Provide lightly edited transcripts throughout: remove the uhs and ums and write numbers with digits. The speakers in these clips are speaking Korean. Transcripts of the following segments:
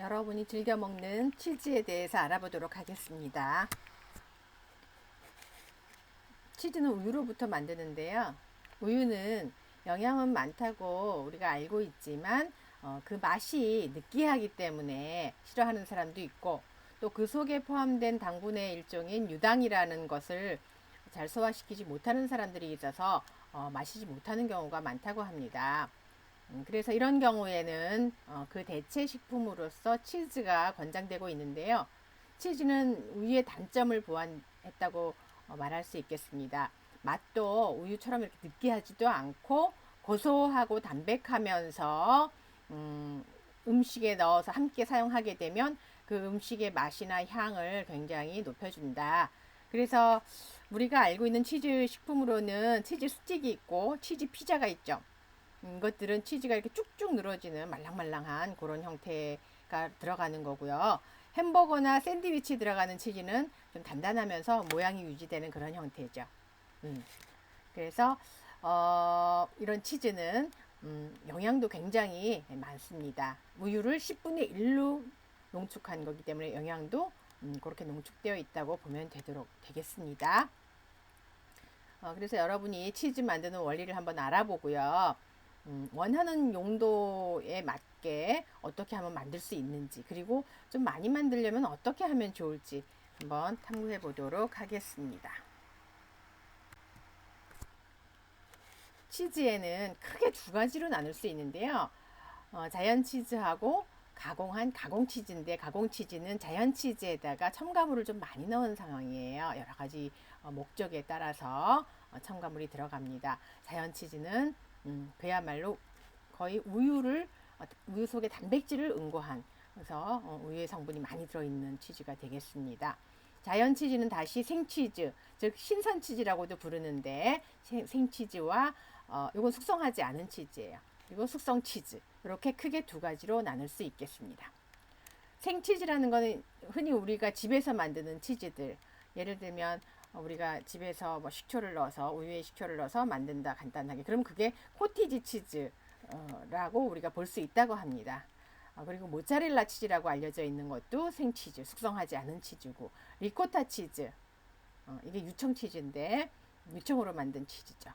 여러분이 즐겨 먹는 치즈에 대해서 알아보도록 하겠습니다. 치즈는 우유로부터 만드는데요. 우유는 영양은 많다고 우리가 알고 있지만 그 맛이 느끼하기 때문에 싫어하는 사람도 있고, 또 그 속에 포함된 당분의 일종인 유당이라는 것을 잘 소화시키지 못하는 사람들이 있어서 마시지 못하는 경우가 많다고 합니다. 그래서 이런 경우에는 그 대체 식품으로서 치즈가 권장되고 있는데요. 치즈는 우유의 단점을 보완했다고 말할 수 있겠습니다. 맛도 우유처럼 이렇게 느끼하지도 않고 고소하고 담백하면서 음식에 넣어서 함께 사용하게 되면 그 음식의 맛이나 향을 굉장히 높여준다. 그래서 우리가 알고 있는 치즈 식품으로는 치즈 스틱이 있고 치즈 피자가 있죠. 이것들은 치즈가 이렇게 쭉쭉 늘어지는 말랑말랑한 그런 형태가 들어가는 거고요. 햄버거나 샌드위치 들어가는 치즈는 좀 단단하면서 모양이 유지되는 그런 형태죠. 음. 그래서 이런 치즈는 영양도 굉장히 많습니다. 우유를 10분의 1로 농축한 거기 때문에 영양도 그렇게 농축되어 있다고 보면 되겠습니다. 그래서 여러분이 치즈 만드는 원리를 한번 알아보고요. 원하는 용도에 맞게 어떻게 하면 만들 수 있는지, 그리고 좀 많이 만들려면 어떻게 하면 좋을지 한번 탐구해 보도록 하겠습니다. 치즈에는 크게 두 가지로 나눌 수 있는데요. 자연 치즈하고 가공한 가공 치즈인데, 가공 치즈는 자연 치즈에다가 첨가물을 좀 많이 넣은 상황이에요. 여러 가지 목적에 따라서 첨가물이 들어갑니다. 자연 치즈는 그야말로 거의 우유 속에 단백질을 응고한, 그래서 우유의 성분이 많이 들어있는 치즈가 되겠습니다. 자연 치즈는 다시 생치즈, 즉 신선 치즈라고도 부르는데, 생치즈와 이건 숙성하지 않은 치즈예요. 그리고 숙성 치즈, 이렇게 크게 두 가지로 나눌 수 있겠습니다. 생치즈라는 거는 흔히 우리가 집에서 만드는 치즈들, 예를 들면 우리가 집에서 뭐 식초를 넣어서, 우유에 식초를 넣어서 만든다, 간단하게. 그럼 그게 코티지 치즈라고 우리가 볼 수 있다고 합니다. 그리고 모짜렐라 치즈라고 알려져 있는 것도 생치즈, 숙성하지 않은 치즈고, 리코타 치즈, 이게 유청 치즈인데 유청으로 만든 치즈죠.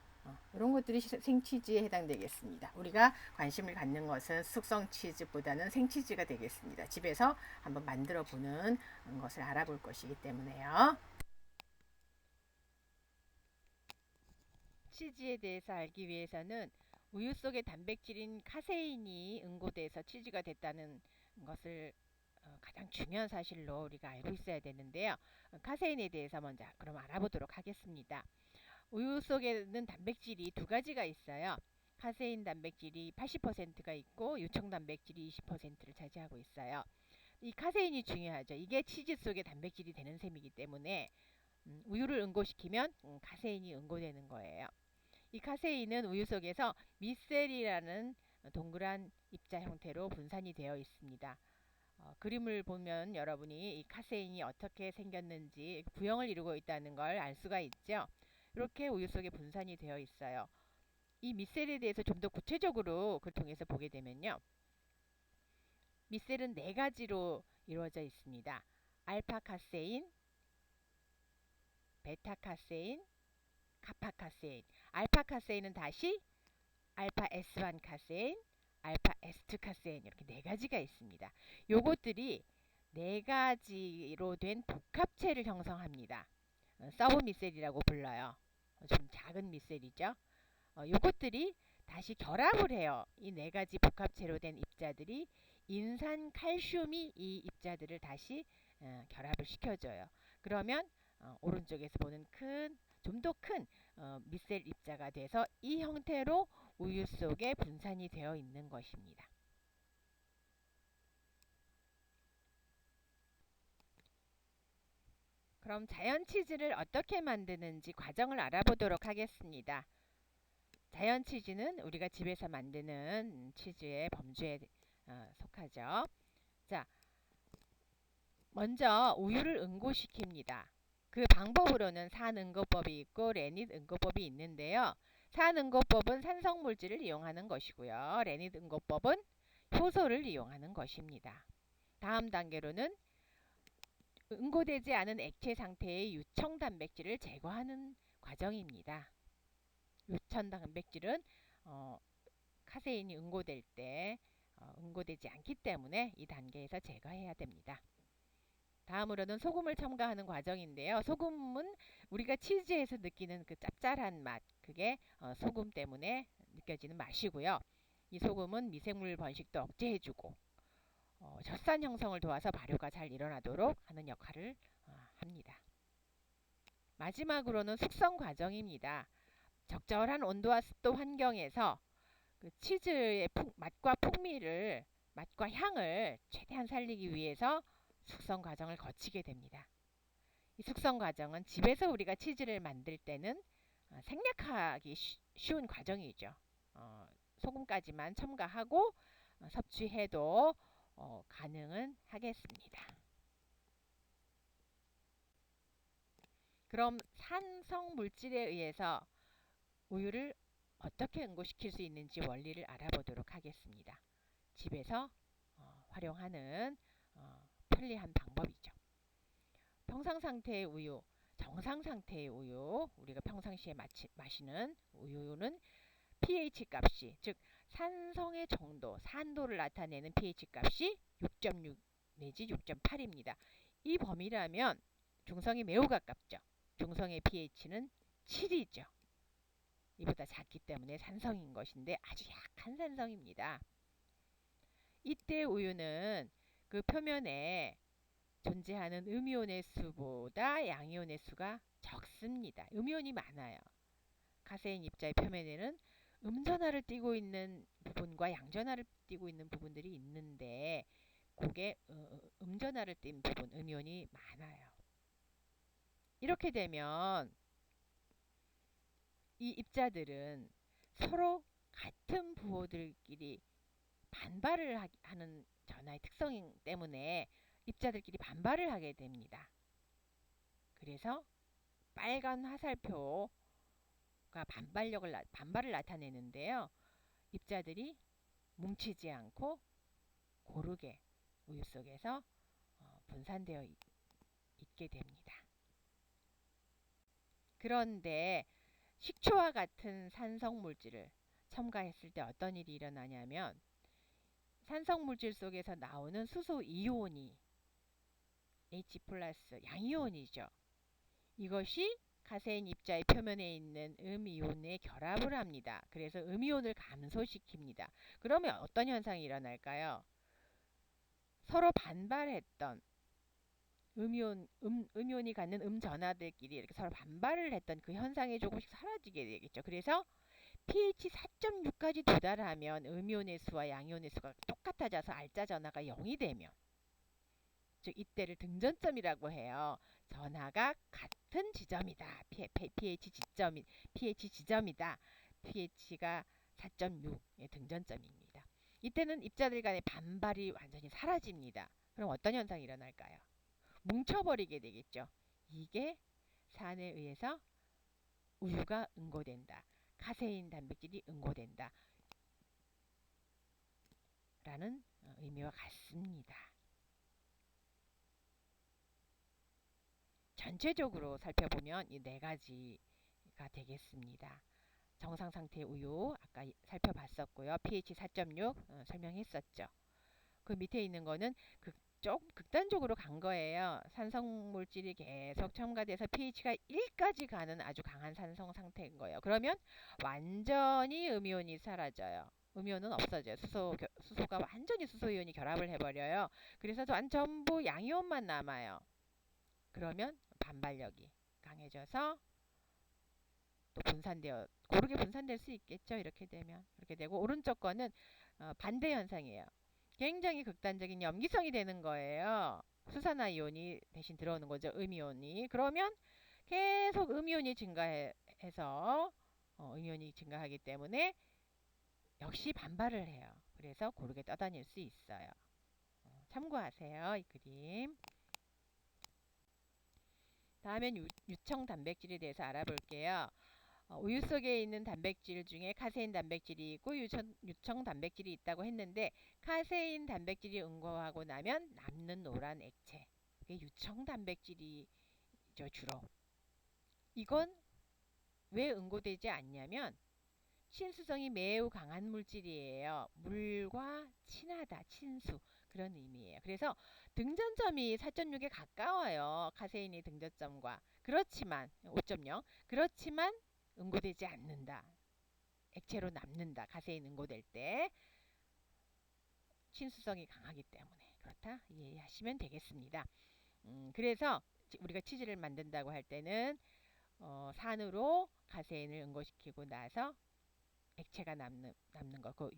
이런 것들이 생치즈에 해당되겠습니다. 우리가 관심을 갖는 것은 숙성 치즈보다는 생치즈가 되겠습니다. 집에서 한번 만들어 보는 것을 알아볼 것이기 때문에요. 치즈에 대해서 알기 위해서는 우유 속의 단백질인 카세인이 응고돼서 치즈가 됐다는 것을 가장 중요한 사실로 우리가 알고 있어야 되는데요. 카세인에 대해서 먼저 그럼 알아보도록 하겠습니다. 우유 속에는 단백질이 두 가지가 있어요. 카세인 단백질이 80%가 있고 유청 단백질이 20%를 차지하고 있어요. 이 카세인이 중요하죠. 이게 치즈 속의 단백질이 되는 셈이기 때문에 우유를 응고시키면 카세인이 응고되는 거예요. 이 카세인은 우유 속에서 미셀이라는 동그란 입자 형태로 분산이 되어 있습니다. 그림을 보면 여러분이 이 카세인이 어떻게 생겼는지 구형을 이루고 있다는 걸 알 수가 있죠. 이렇게 우유 속에 분산이 되어 있어요. 이 미셀에 대해서 좀 더 구체적으로 그걸 통해서 보게 되면요. 미셀은 네 가지로 이루어져 있습니다. 알파카세인, 베타카세인, 카파카세인. 알파카세인은 다시 알파 S1 카세인, 알파 S2 카세인, 이렇게 네 가지가 있습니다. 요것들이 네 가지로 된 복합체를 형성합니다. 서브미셀이라고 불러요. 좀 작은 미셀이죠. 요것들이 다시 결합을 해요. 이 네 가지 복합체로 된 입자들이 인산 칼슘이 이 입자들을 다시 결합을 시켜줘요. 그러면 오른쪽에서 보는 좀 더 큰 미셀 입자가 돼서 이 형태로 우유 속에 분산이 되어 있는 것입니다. 그럼 자연 치즈를 어떻게 만드는지 과정을 알아보도록 하겠습니다. 자연 치즈는 우리가 집에서 만드는 치즈의 범주에 속하죠. 자, 먼저 우유를 응고시킵니다. 그 방법으로는 산응고법이 있고 레닛 응고법이 있는데요. 산응고법은 산성물질을 이용하는 것이고요. 레닛 응고법은 효소를 이용하는 것입니다. 다음 단계로는 응고되지 않은 액체 상태의 유청 단백질을 제거하는 과정입니다. 유청 단백질은 카세인이 응고될 때 응고되지 않기 때문에 이 단계에서 제거해야 됩니다. 다음으로는 소금을 첨가하는 과정인데요. 소금은 우리가 치즈에서 느끼는 그 짭짤한 맛, 그게 소금 때문에 느껴지는 맛이고요. 이 소금은 미생물 번식도 억제해주고 젖산 형성을 도와서 발효가 잘 일어나도록 하는 역할을 합니다. 마지막으로는 숙성 과정입니다. 적절한 온도와 습도 환경에서 그 치즈의 맛과 풍미를, 맛과 향을 최대한 살리기 위해서 숙성 과정을 거치게 됩니다. 이 숙성 과정은 집에서 우리가 치즈를 만들 때는 생략하기 쉬운 과정이죠. 소금까지만 첨가하고 섭취해도 가능은 하겠습니다. 그럼 산성 물질에 의해서 우유를 어떻게 응고시킬 수 있는지 원리를 알아보도록 하겠습니다. 집에서 활용하는 편리한 방법이죠. 평상 상태의 우유, 정상 상태의 우유, 우리가 평상시에 마시는 우유는 pH 값이, 즉 산성의 정도, 산도를 나타내는 pH 값이 6.6 내지 6.8입니다. 이 범위라면 중성이 매우 가깝죠. 중성의 pH는 7이죠. 이보다 작기 때문에 산성인 것인데 아주 약한 산성입니다. 이때 우유는 그 표면에 존재하는 음이온의 수보다 양이온의 수가 적습니다. 음이온이 많아요. 카세인 입자의 표면에는 음전하를 띠고 있는 부분과 양전하를 띠고 있는 부분들이 있는데 그게 음전하를 띈 부분, 음이온이 많아요. 이렇게 되면 이 입자들은 서로 같은 부호들끼리 반발을 하는 전하의 특성 때문에 입자들끼리 반발을 하게 됩니다. 그래서 빨간 화살표가 반발을 나타내는데요. 입자들이 뭉치지 않고 고르게 우유 속에서 분산되어 있게 됩니다. 그런데 식초와 같은 산성 물질을 첨가했을 때 어떤 일이 일어나냐면 산성 물질 속에서 나오는 수소 이온이 H 플러스 양이온이죠. 이것이 카세인 입자의 표면에 있는 음이온에 결합을 합니다. 그래서 음이온을 감소시킵니다. 그러면 어떤 현상이 일어날까요? 서로 반발했던 음이온이 갖는 음전하들끼리 이렇게 서로 반발을 했던 그 현상이 조금씩 사라지게 되겠죠. 그래서 pH 4.6까지 도달하면 음이온의 수와 양이온의 수가 똑같아져서 알짜 전하가 0이 되면, 즉 이때를 등전점이라고 해요. 전하가 같은 지점이다. pH 지점이다. pH가 4.6의 등전점입니다. 이때는 입자들 간의 반발이 완전히 사라집니다. 그럼 어떤 현상이 일어날까요? 뭉쳐버리게 되겠죠. 이게 산에 의해서 우유가 응고된다. 카세인 단백질이 응고된다. 라는 의미와 같습니다. 전체적으로 살펴보면 이 네 가지가 되겠습니다. 정상 상태의 우유 아까 살펴봤었고요. pH 4.6 설명했었죠. 그 밑에 있는 거는 좀 극단적으로 간 거예요. 산성 물질이 계속 첨가돼서 pH가 1까지 가는 아주 강한 산성 상태인 거예요. 그러면 완전히 음이온이 사라져요. 음이온은 없어져요. 수소가 완전히 수소이온이 결합을 해버려요. 그래서 전부 양이온만 남아요. 그러면 반발력이 강해져서 또 고르게 분산될 수 있겠죠. 이렇게 되고 오른쪽 거는 반대 현상이에요. 굉장히 극단적인 염기성이 되는 거예요. 수산화이온이 대신 들어오는 거죠. 음이온이. 그러면 계속 음이온이 증가해서 음이온이 증가하기 때문에 역시 반발을 해요. 그래서 고르게 떠다닐 수 있어요. 참고하세요. 이 그림. 다음엔 유청 단백질에 대해서 알아볼게요. 우유 속에 있는 단백질 중에 카세인 단백질이 있고 유청 단백질이 있다고 했는데 카세인 단백질이 응고하고 나면 남는 노란 액체 그게 유청 단백질이죠 주로. 이건 왜 응고되지 않냐면 친수성이 매우 강한 물질이에요. 물과 친하다, 친수 그런 의미예요. 그래서 등전점이 4.6에 가까워요. 카세인이 등전점과. 그렇지만 5.0 그렇지만 응고되지 않는다. 액체로 남는다. 카세인 응고될 때 친수성이 강하기 때문에 그렇다 이해하시면 되겠습니다. 그래서 우리가 치즈를 만든다고 할 때는 산으로 카세인을 응고시키고 나서 액체가 남는 거, 그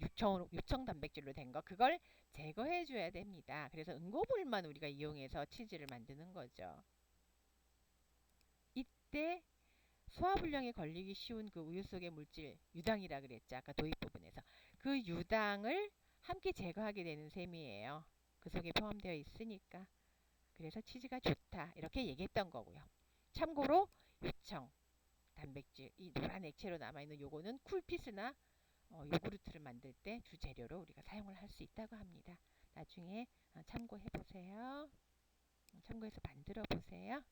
유청 단백질로 된 거, 그걸 제거해 줘야 됩니다. 그래서 응고물만 우리가 이용해서 치즈를 만드는 거죠. 이때 소화불량에 걸리기 쉬운 그 우유 속의 물질, 유당이라 그랬죠. 아까 도입 부분에서. 그 유당을 함께 제거하게 되는 셈이에요. 그 속에 포함되어 있으니까. 그래서 치즈가 좋다. 이렇게 얘기했던 거고요. 참고로 유청, 단백질, 이 노란 액체로 남아있는 요거는 쿨피스나 요구르트를 만들 때 주재료로 우리가 사용을 할 수 있다고 합니다. 나중에 참고해 보세요. 참고해서 만들어 보세요.